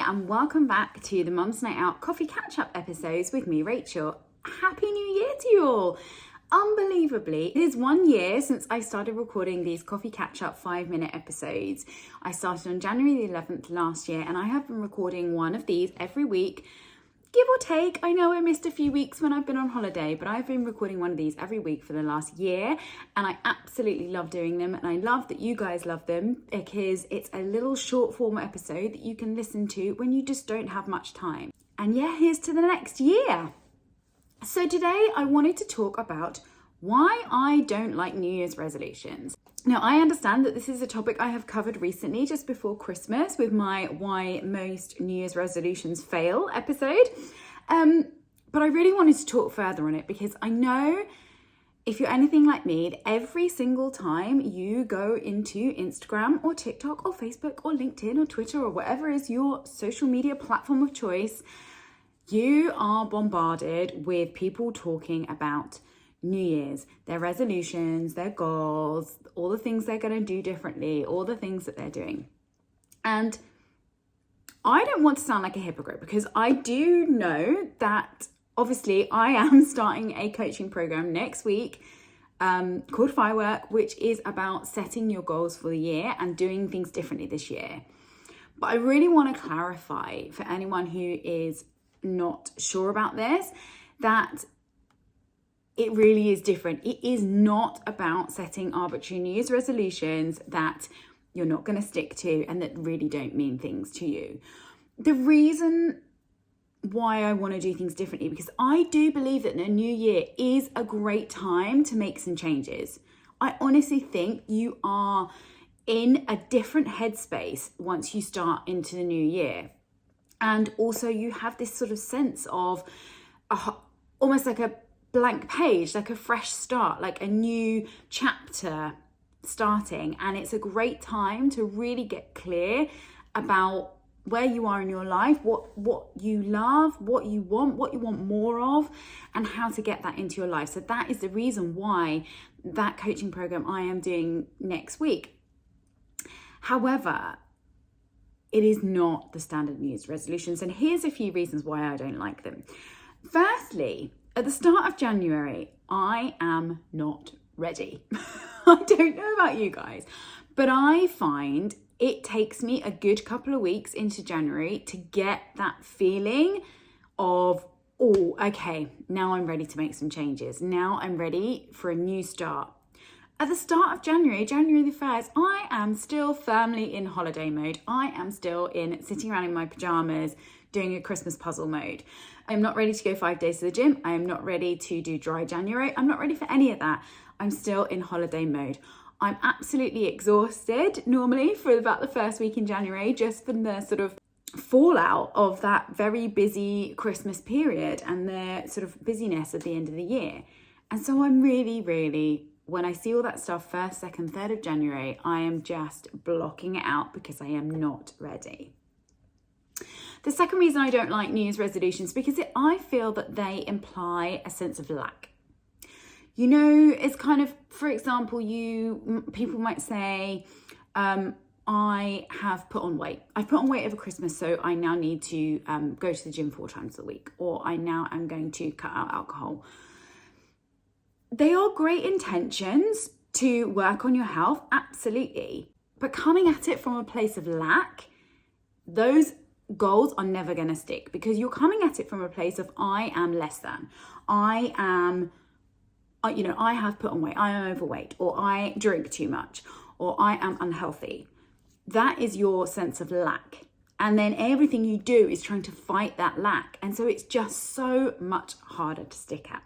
and welcome back to the Mum's Night Out Coffee Catch-Up episodes with me, Rachel. Happy New Year to you all! Unbelievably, it is 1 year since I started recording these Coffee Catch-Up 5-minute episodes. I started on January the 11th last year, and I have been recording one of these every week, give or take. I know I missed a few weeks when I've been on holiday, but I've been recording one of these every week for the last year, and I absolutely love doing them, and I love that you guys love them because it's a little short form episode that you can listen to when you just don't have much time. And yeah, here's to the next year. So today I wanted to talk about why I don't like New Year's resolutions. Now, I understand that this is a topic I have covered recently just before Christmas with my Why Most New Year's Resolutions Fail episode. But I really wanted to talk further on it because I know if you're anything like me, every single time you go into Instagram or TikTok or Facebook or LinkedIn or Twitter or whatever is your social media platform of choice, you are bombarded with people talking about New Year's, their resolutions, their goals, all the things they're going to do differently, all the things that they're doing. And I don't want to sound like a hypocrite because I do know that obviously I am starting a coaching program next week called Firework, which is about setting your goals for the year and doing things differently this year. But I really want to clarify for anyone who is not sure about this, that it really is different. It is not about setting arbitrary New Year's resolutions that you're not going to stick to and that really don't mean things to you. The reason why I want to do things differently, because I do believe that the new year is a great time to make some changes. I honestly think you are in a different headspace once you start into the new year. And also you have this sort of sense of almost like a blank page, like a fresh start, like a new chapter starting. And it's a great time to really get clear about where you are in your life, what you love, what you want more of, and how to get that into your life. So that is the reason why that coaching program I am doing next week. However, it is not the standard New Year's resolutions. And here's a few reasons why I don't like them. Firstly, at the start of January, I am not ready. I don't know about you guys, but I find it takes me a good couple of weeks into January to get that feeling of, oh, okay, now I'm ready to make some changes. Now I'm ready for a new start. At the start of January, January the 1st, I am still firmly in holiday mode. I am still in sitting around in my pajamas doing a Christmas puzzle mode. I'm not ready to go 5 days to the gym. I am not ready to do dry January. I'm not ready for any of that. I'm still in holiday mode. I'm absolutely exhausted normally for about the first week in January, just from the sort of fallout of that very busy Christmas period and the sort of busyness at the end of the year. And so I'm really, when I see all that stuff 1st, 2nd, 3rd of January, I am just blocking it out because I am not ready. The second reason I don't like New Year's resolutions because I feel that they imply a sense of lack. You know, it's kind of, for example, people might say, I have put on weight. I've put on weight over Christmas, so I now need to go to the gym 4 times a week, or I now am going to cut out alcohol. They are great intentions to work on your health, absolutely. But coming at it from a place of lack, those goals are never going to stick because you're coming at it from a place of I am less than. I have put on weight, I am overweight, or I drink too much, or I am unhealthy. That is your sense of lack. And then everything you do is trying to fight that lack. And so it's just so much harder to stick at.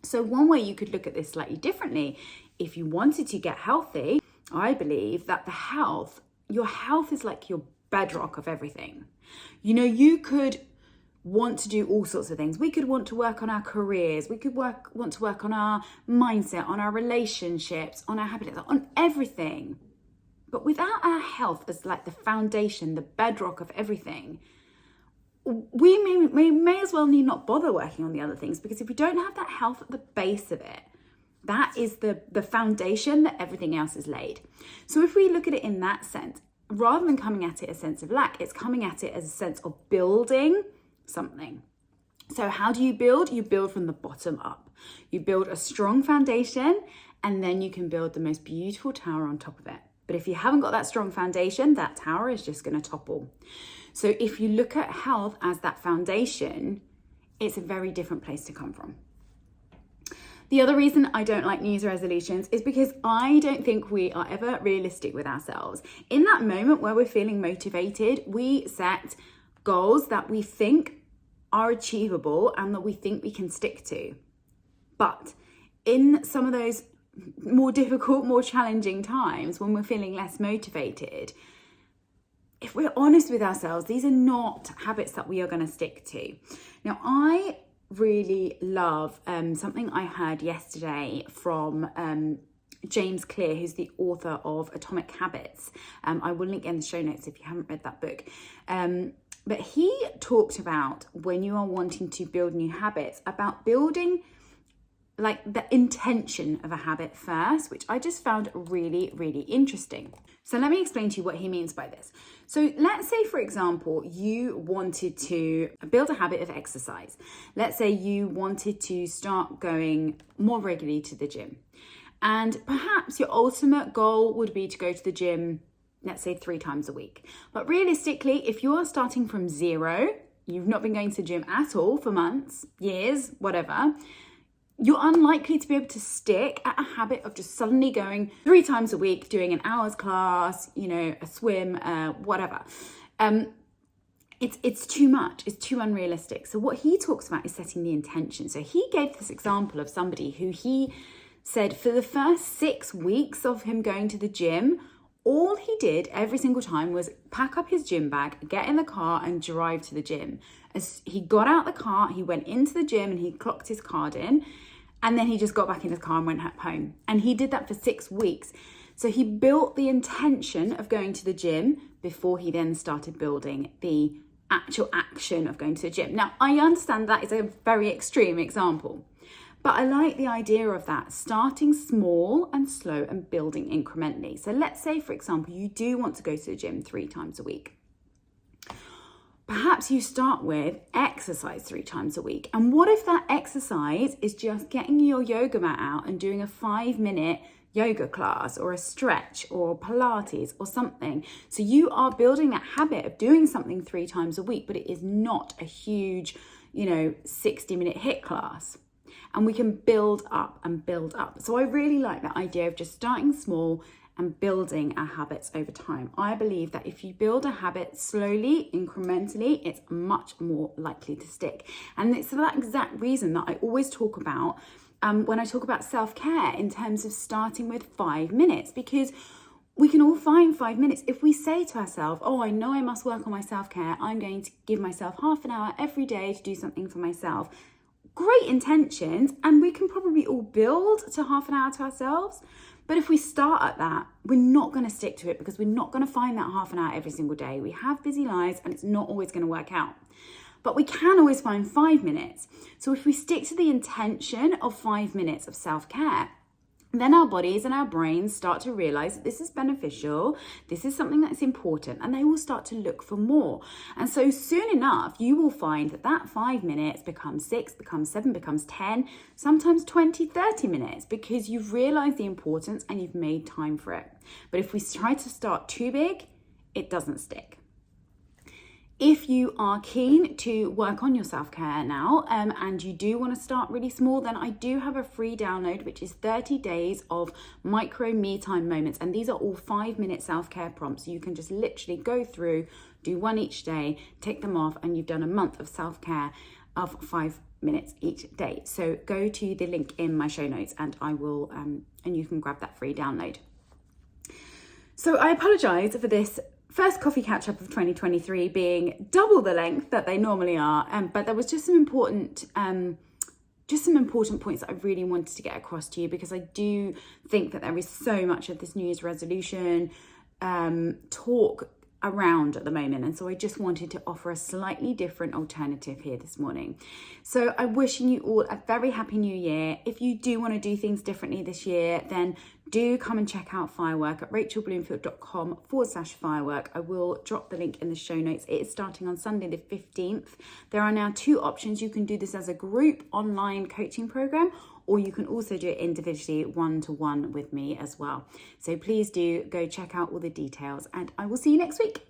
So one way you could look at this slightly differently, if you wanted to get healthy, I believe that your health is like your bedrock of everything. You know, you could want to do all sorts of things. We could want to work on our careers. We could want to work on our mindset, on our relationships, on our happiness, on everything. But without our health as like the foundation, the bedrock of everything, we may as well need not bother working on the other things, because if we don't have that health at the base of it, that is the foundation that everything else is laid. So if we look at it in that sense, rather than coming at it as a sense of lack, it's coming at it as a sense of building something. So how do you build? You build from the bottom up. You build a strong foundation, and then you can build the most beautiful tower on top of it. But if you haven't got that strong foundation, that tower is just going to topple. So if you look at health as that foundation, it's a very different place to come from. The other reason I don't like New Year's resolutions is because I don't think we are ever realistic with ourselves. In that moment where we're feeling motivated, we set goals that we think are achievable and that we think we can stick to. But in some of those more difficult, more challenging times when we're feeling less motivated, if we're honest with ourselves, these are not habits that we are going to stick to. Now, I really love something I heard yesterday from James Clear, who's the author of Atomic Habits. I will link in the show notes if you haven't read that book. But he talked about, when you are wanting to build new habits, about building like the intention of a habit first, which I just found really, really interesting. So let me explain to you what he means by this. So let's say, for example, you wanted to build a habit of exercise. Let's say you wanted to start going more regularly to the gym. And perhaps your ultimate goal would be to go to the gym, let's say 3 times a week. But realistically, if you are starting from zero, you've not been going to the gym at all for months, years, whatever, you're unlikely to be able to stick at a habit of just suddenly going 3 times a week, doing an hour's class, a swim, whatever. It's too much. It's too unrealistic. So what he talks about is setting the intention. So he gave this example of somebody who he said for the first 6 weeks of him going to the gym, all he did every single time was pack up his gym bag, get in the car and drive to the gym. As he got out the car, he went into the gym and he clocked his card in. And then he just got back in his car and went home. And he did that for 6 weeks. So he built the intention of going to the gym before he then started building the actual action of going to the gym. Now, I understand that is a very extreme example, but I like the idea of that, starting small and slow and building incrementally. So let's say, for example, you do want to go to the gym 3 times a week. Perhaps you start with exercise 3 times a week. And what if that exercise is just getting your yoga mat out and doing a 5-minute yoga class or a stretch or Pilates or something? So you are building that habit of doing something 3 times a week, but it is not a huge, 60-minute HIIT class. And we can build up and build up. So I really like that idea of just starting small and building our habits over time. I believe that if you build a habit slowly, incrementally, it's much more likely to stick. And it's for that exact reason that I always talk about when I talk about self-care in terms of starting with 5 minutes, because we can all find 5 minutes. If we say to ourselves, oh, I know I must work on my self-care, I'm going to give myself half an hour every day to do something for myself. Great intentions, and we can probably all build to half an hour to ourselves. But if we start at that, we're not going to stick to it because we're not going to find that half an hour every single day. We have busy lives and it's not always going to work out. But we can always find 5 minutes. So if we stick to the intention of 5 minutes of self-care, then our bodies and our brains start to realize that this is beneficial, this is something that's important, and they will start to look for more. And so soon enough, you will find that that 5 minutes becomes 6, becomes 7, becomes 10, sometimes 20, 30 minutes, because you've realized the importance and you've made time for it. But if we try to start too big, it doesn't stick. If you are keen to work on your self-care now and you do want to start really small, then I do have a free download, which is 30 days of micro me time moments. And these are all 5-minute self-care prompts. You can just literally go through, do one each day, take them off, and you've done a month of self-care of 5 minutes each day. So go to the link in my show notes and I will, and you can grab that free download. So I apologize for this first coffee catch up of 2023 being double the length that they normally are, but there was just some important points that I really wanted to get across to you, because I do think that there is so much of this New Year's resolution talk around at the moment, and so I just wanted to offer a slightly different alternative here this morning. So I'm wishing you all a very happy new year. If you do want to do things differently this year, then do come and check out Firework at rachelbloomfield.com/firework. I will drop the link in the show notes. It is starting on Sunday the 15th. There are now 2 options. You can do this as a group online coaching program, or you can also do it individually, one-to-one with me as well. So please do go check out all the details, and I will see you next week.